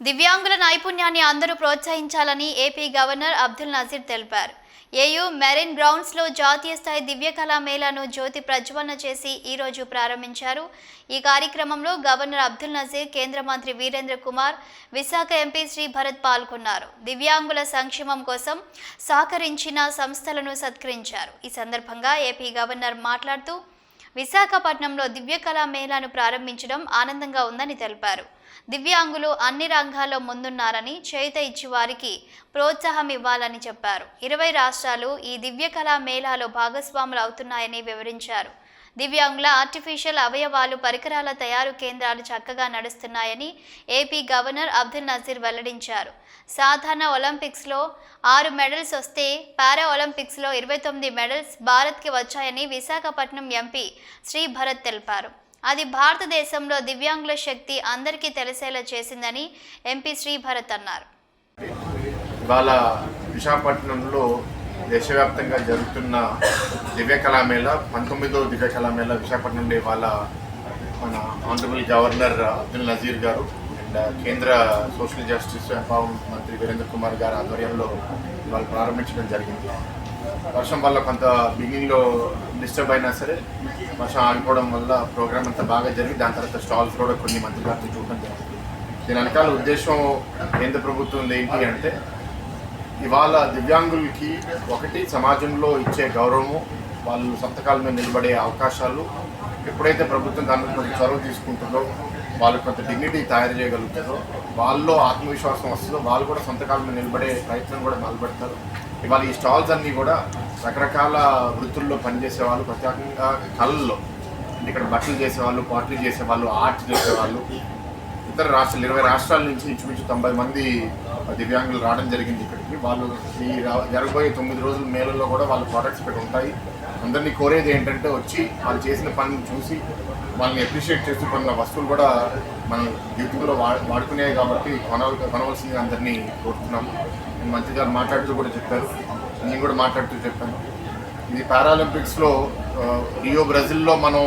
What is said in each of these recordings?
దివ్యాంగుల నైపుణ్యాన్ని అందరూ ప్రోత్సహించాలని ఏపీ గవర్నర్ అబ్దుల్ నజీర్ తెలిపారు. ఏయూ మెరైన్ గ్రౌండ్స్లో జాతీయ స్థాయి దివ్య కళా మేళాను జ్యోతి ప్రజ్వలన చేసి ఈరోజు ప్రారంభించారు. ఈ కార్యక్రమంలో గవర్నర్ అబ్దుల్ నజీర్, కేంద్ర మంత్రి వీరేంద్ర కుమార్, విశాఖ ఎంపీ శ్రీ భరత్ పాల్గొన్నారు. దివ్యాంగుల సంక్షేమం కోసం సహకరించిన సంస్థలను సత్కరించారు. ఈ సందర్భంగా ఏపీ గవర్నర్ మాట్లాడుతూ విశాఖపట్నంలో దివ్య కళా మేళాను ప్రారంభించడం ఆనందంగా ఉందని తెలిపారు. దివ్యాంగులు అన్ని రంగాల్లో ముందున్నారని, చేయూత ఇచ్చి వారికి ప్రోత్సాహం ఇవ్వాలని చెప్పారు. 20 రాష్ట్రాలు ఈ దివ్య కళా మేళాలో భాగస్వాములు అవుతున్నాయని వివరించారు. దివ్యాంగుల ఆర్టిఫిషియల్ అవయవాలు పరికరాల తయారు కేంద్రాలు చక్కగా నడుస్తున్నాయని ఏపీ గవర్నర్ అబ్దుల్ నజీర్ వెల్లడించారు. సాధారణ ఒలింపిక్స్లో 6 మెడల్స్ వస్తే పారా ఒలింపిక్స్లో 29 మెడల్స్ భారత్కి వచ్చాయని విశాఖపట్నం ఎంపీ శ్రీ భరత్ తెలిపారు. అది భారతదేశంలో దివ్యాంగుల శక్తి అందరికీ తెలిసేలా చేసిందని ఎంపీ శ్రీ భరత్ అన్నారు. ఇవాళ విశాఖపట్నంలో దేశవ్యాప్తంగా జరుగుతున్న దివ్య కళామేళ 19వ దివ్య కళామేళ విశాఖపట్నంలో ఇవాళ మన ఆనరబుల్ గవర్నర్ అబ్దుల్ నజీర్ గారు అండ్ కేంద్ర సోషల్ జస్టిస్ ఎంపవర్మెంట్ మంత్రి వీరేంద్ర కుమార్ గారి ఆధ్వర్యంలో ఇవాళ ప్రారంభించడం జరిగింది. వర్షం వల్ల కొంత బిగినింగ్లో డిస్టర్బ్ అయినా సరే వర్షం ఆగిపోవడం వల్ల ప్రోగ్రామ్ అంతా బాగా జరిగి దాని తర్వాత స్టాల్స్ కూడా కొన్ని మంత్రి గారితో చూడడం జరిగింది. దీని వెనకాల ఉద్దేశం కేంద్ర ప్రభుత్వం ఏంటి అంటే ఇవాళ దివ్యాంగులకి ఒకటి సమాజంలో ఇచ్చే గౌరవము, వాళ్ళు సంతకాల మీద నిలబడే అవకాశాలు ఎప్పుడైతే ప్రభుత్వం దాని మీద కొంచెం చొరవ తీసుకుంటుందో, వాళ్ళు కొంత డిగ్నిటీ తయారు చేయగలుగుతారో, వాళ్ళలో ఆత్మవిశ్వాసం వస్తుందో, వాళ్ళు కూడా సంతకాల మీద నిలబడే ప్రయత్నం కూడా మొదలుపెడతారు. ఇవాళ ఈ స్టాల్స్ అన్నీ కూడా రకరకాల వృత్తుల్లో పనిచేసే వాళ్ళు, ప్రత్యేకంగా కళల్లో అంటే ఇక్కడ బట్టలు చేసేవాళ్ళు, పాటలు చేసేవాళ్ళు, ఆర్ట్ చేసేవాళ్ళు, ఇతర రాష్ట్రాలు 20 రాష్ట్రాల నుంచి ఇంచుమించు 90 మంది దివ్యాంగులు రావడం జరిగింది ఇక్కడికి. వాళ్ళు ఈ జరగబోయే 9 రోజుల మేళల్లో కూడా వాళ్ళ ప్రోడక్ట్స్ ఇక్కడ ఉంటాయి. అందరినీ కోరేది ఏంటంటే వచ్చి వాళ్ళు చేసిన పనిని చూసి వాళ్ళని అప్రిషియేట్ చేస్తూ కొన్ని వస్తువులు కూడా మన జీవితంలో వాడుకునేవి కాబట్టి కొనవలసింది అందరినీ కోరుతున్నాము. మంత్రి గారు మాట్లాడుతూ కూడా చెప్పారు, నేను కూడా మాట్లాడుతూ చెప్పాను. ఇది పారాలింపిక్స్లో రియో బ్రెజిల్లో మనం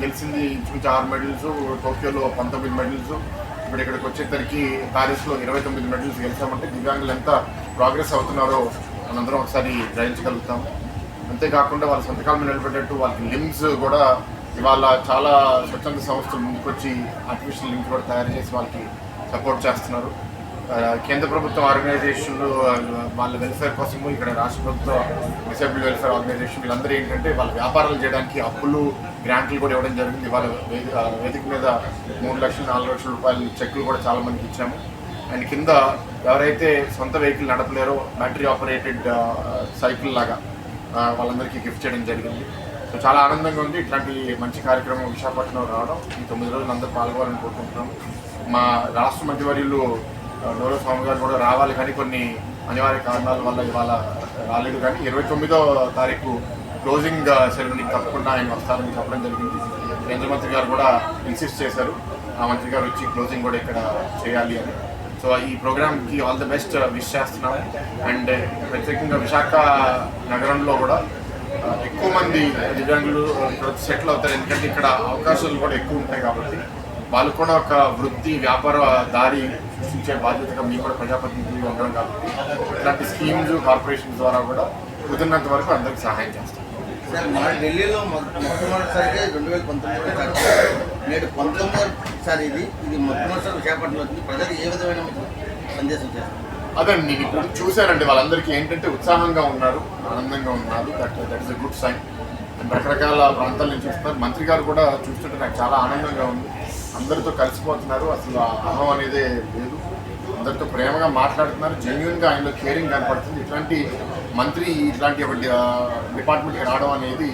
గెలిచింది ఇంచుమించు 6 మెడల్స్, టోక్యోలో 19 మెడల్స్, ఇప్పుడు ఇక్కడికి వచ్చేసరికి ప్యారిస్లో 29 మెడల్స్ గెలిచామంటే దివ్యాంగులు ఎంత ప్రోగ్రెస్ అవుతున్నారో మనందరం ఒకసారి గ్రహించగలుగుతాము. అంతేకాకుండా వాళ్ళ సంతకాల మీద నిలబెట్టేట్టు వాళ్ళకి లిమ్స్ కూడా ఇవాళ చాలా స్వచ్ఛంద సంస్థలు ముందుకొచ్చి ఆర్టిఫిషియల్ లిమ్స్ కూడా తయారు చేసి వాళ్ళకి సపోర్ట్ చేస్తున్నారు. కేంద్ర ప్రభుత్వం ఆర్గనైజేషన్లు వాళ్ళ వెల్ఫేర్ కోసము, ఇక్కడ రాష్ట్ర ప్రభుత్వ డిసేబుల్ వెల్ఫేర్ ఆర్గనైజేషన్ వీళ్ళందరూ ఏంటంటే వాళ్ళ వ్యాపారాలు చేయడానికి అప్పులు, గ్రాంట్లు కూడా ఇవ్వడం జరిగింది. వాళ్ళ వేదిక మీద 3 లక్షలు 4 లక్షల రూపాయల చెక్కులు కూడా చాలా మందికి ఇచ్చాము. అండ్ కింద ఎవరైతే సొంత వెహికల్ నడపలేరో బ్యాటరీ ఆపరేటెడ్ సైకిల్ లాగా వాళ్ళందరికీ గిఫ్ట్ చేయడం జరిగింది. సో చాలా ఆనందంగా ఉంది ఇట్లాంటి మంచి కార్యక్రమం విశాఖపట్నం రావడం. ఈ 9 రోజులు అందరూ పాల్గొనాలని కోరుకుంటున్నాము. మా రాష్ట్ర మంత్రివర్యులు డోలో స్వామి గారు కూడా రావాలి, కానీ కొన్ని అనివార్య కారణాల వల్ల ఇవాళ రాలేదు. కానీ 29వ తారీఖు క్లోజింగ్ సెరమనీకి తప్పకుండా ఆయన వస్తారని చెప్పడం జరిగింది. కేంద్ర మంత్రి గారు కూడా ఇన్సిస్ట్ చేశారు, ఆ మంత్రి గారు వచ్చి క్లోజింగ్ కూడా ఇక్కడ చేయాలి అని. సో ఈ ప్రోగ్రామ్కి ఆల్ ది బెస్ట్ విష్ చేస్తున్నాము. అండ్ ప్రత్యేకంగా విశాఖ నగరంలో కూడా ఎక్కువ మంది దివ్యాంగులు సెటిల్ అవుతారు, ఎందుకంటే ఇక్కడ అవకాశాలు కూడా ఎక్కువ ఉంటాయి కాబట్టి వాళ్ళు కూడా ఒక వృత్తి వ్యాపార దారి సృష్టించే బాధ్యతగా మీకు కూడా ప్రజాప్రతినిధులు ఉండడం కాబట్టి ఇట్లాంటి స్కీమ్స్ కార్పొరేషన్ ద్వారా కూడా కుదిరినంత వరకు అందరికి సహాయం చేస్తాం. సార్, మన ఢిల్లీలో మొట్టమొదటిసారిగా 2019 నేడు 19సారి ఇది మొట్టమొదటిసారి విశాఖపట్నంలో వచ్చింది. ప్రజలు ఏ విధమైన సందేశం చేస్తారు? అదే నేను ఇప్పుడు చూశానండి, వాళ్ళందరికీ ఏంటంటే ఉత్సాహంగా ఉన్నారు, ఆనందంగా ఉన్నారు. That is a good sign. రకరకాల ప్రాంతాల నుంచి చూస్తున్నారు. మంత్రి గారు కూడా చూస్తుంటే నాకు చాలా ఆనందంగా ఉంది. అందరితో కలిసిపోతున్నారు, అసలు అహం అనేదే లేదు, అందరితో ప్రేమగా మాట్లాడుతున్నారు. జెన్యున్గా ఆయనలో కేరింగ్ కనపడుతుంది. ఇట్లాంటి మంత్రి ఇట్లాంటి ఒక డిపార్ట్మెంట్కి రావడం అనేది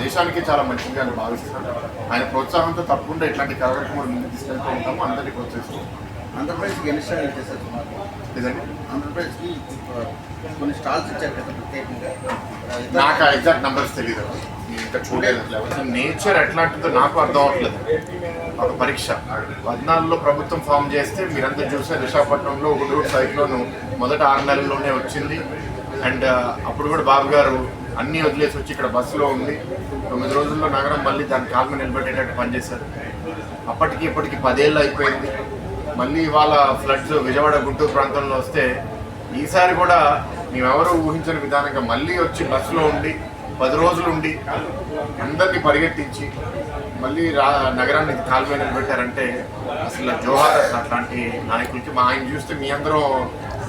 దేశానికి చాలా మంచిగా అని భావిస్తున్నాను. ఆయన ప్రోత్సాహంతో తప్పకుండా ఇట్లాంటి కార్యక్రమాలు ముందుకు తీసుకెళ్తూ ఉంటాము, అందరినీ ప్రోత్సహిస్తాము. ఆంధ్రప్రదేశ్కి ఎన్ని స్టాల్ ఇచ్చేసారు? లేదండి, ఆంధ్రప్రదేశ్కి కొన్ని స్టాల్స్ ఇచ్చారు కదా ప్రత్యేకంగా. నాకు ఆ ఎగ్జాక్ట్ నెంబర్స్ తెలియదు, ఇంకా చూడలేదు. నేచర్ ఎట్లాంటిదో నాకు అర్థం అవ్వట్లేదు. ఒక పరీక్ష 14లో ప్రభుత్వం ఫామ్ చేస్తే మీరంతా చూసే విశాఖపట్నంలో ఒక రూట్ సైక్లోన్ మొదట 6 నెలల్లోనే వచ్చింది. అండ్ అప్పుడు కూడా బాబు గారు అన్నీ వదిలేసి వచ్చి ఇక్కడ బస్సులో ఉండి 9 రోజుల్లో నగరం మళ్ళీ దాని కాల్మ నిలబెట్టేటట్టు పనిచేశారు. అప్పటికి ఇప్పటికి 10 ఏళ్ళు అయిపోయింది. మళ్ళీ ఇవాళ ఫ్లడ్స్ విజయవాడ గుంటూరు ప్రాంతంలో వస్తే ఈసారి కూడా మేమెవరూ ఊహించని విధానంగా మళ్ళీ వచ్చి బస్సులో ఉండి 10 రోజులు ఉండి అందరినీ పరిగెత్తించి మళ్ళీ నగరాన్ని కాలు మీద నిలబెట్టారంటే అసలు జోహార్ అసలు అట్లాంటి నాయకులకి. మా ఆయన చూస్తే మీ అందరూ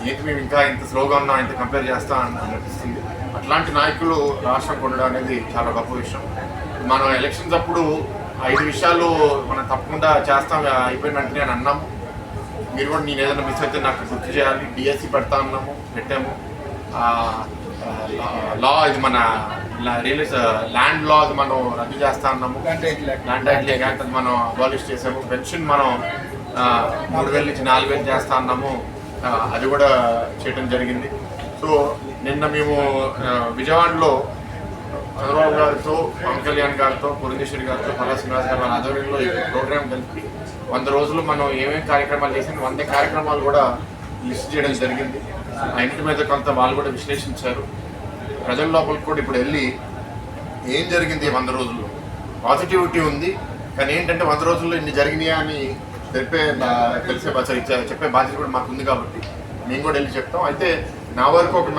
ఏంటి మేము ఇంకా ఇంత స్లోగా ఉన్నాం ఇంత కంపేర్ చేస్తాం అని అనిపిస్తుంది. అట్లాంటి నాయకులు రాష్ట్రం కొనడం అనేది చాలా గొప్ప విషయం. మనం ఎలక్షన్స్ అప్పుడు 5 విషయాలు మనం తప్పకుండా చేస్తాం అయిపోయిన వెంటనే అని అన్నాము. మీరు కూడా నేను ఏదైనా మిస్ అయితే నాకు గుర్తు చేయాలి. డిఎస్సి పెడతా అన్నాము, పెట్టాము. లా ఇది మన ల్యాండ్ లా అది మనం రద్దు చేస్తా అన్నాము. ల్యాండ్ టైటిలింగ్ యాక్ట్ అది మనం అబాలిష్ చేసాము. పెన్షన్ మనం 3,000 నుంచి 4,000 చేస్తా అన్నాము, అది కూడా చేయడం జరిగింది. సో నిన్న మేము విజయవాడలో చంద్రబాబు గారితో, పవన్ కళ్యాణ్ గారితో, పురంధేశ్వరి గారితో, పల్లా శ్రీనివాస్ గారి వాళ్ళ ఆధ్వర్యంలో ఈ ప్రోగ్రాం కలిపి 100 రోజులు మనం ఏమేమి కార్యక్రమాలు చేసాం 100 కార్యక్రమాలు కూడా లిస్ట్ చేయడం జరిగింది. ఆ ఇంటి మీద కొంత వాళ్ళు కూడా విశ్లేషించారు. ప్రజల లోపలికి కూడా ఇప్పుడు వెళ్ళి ఏం జరిగింది 100 రోజుల్లో పాజిటివిటీ ఉంది, కానీ ఏంటంటే 100 రోజుల్లో ఇన్ని జరిగినాయా అని చెప్పే బాధ్యత కూడా మాకు ఉంది. కాబట్టి మేము కూడా వెళ్ళి చెప్తాం. అయితే నా వరకు ఒక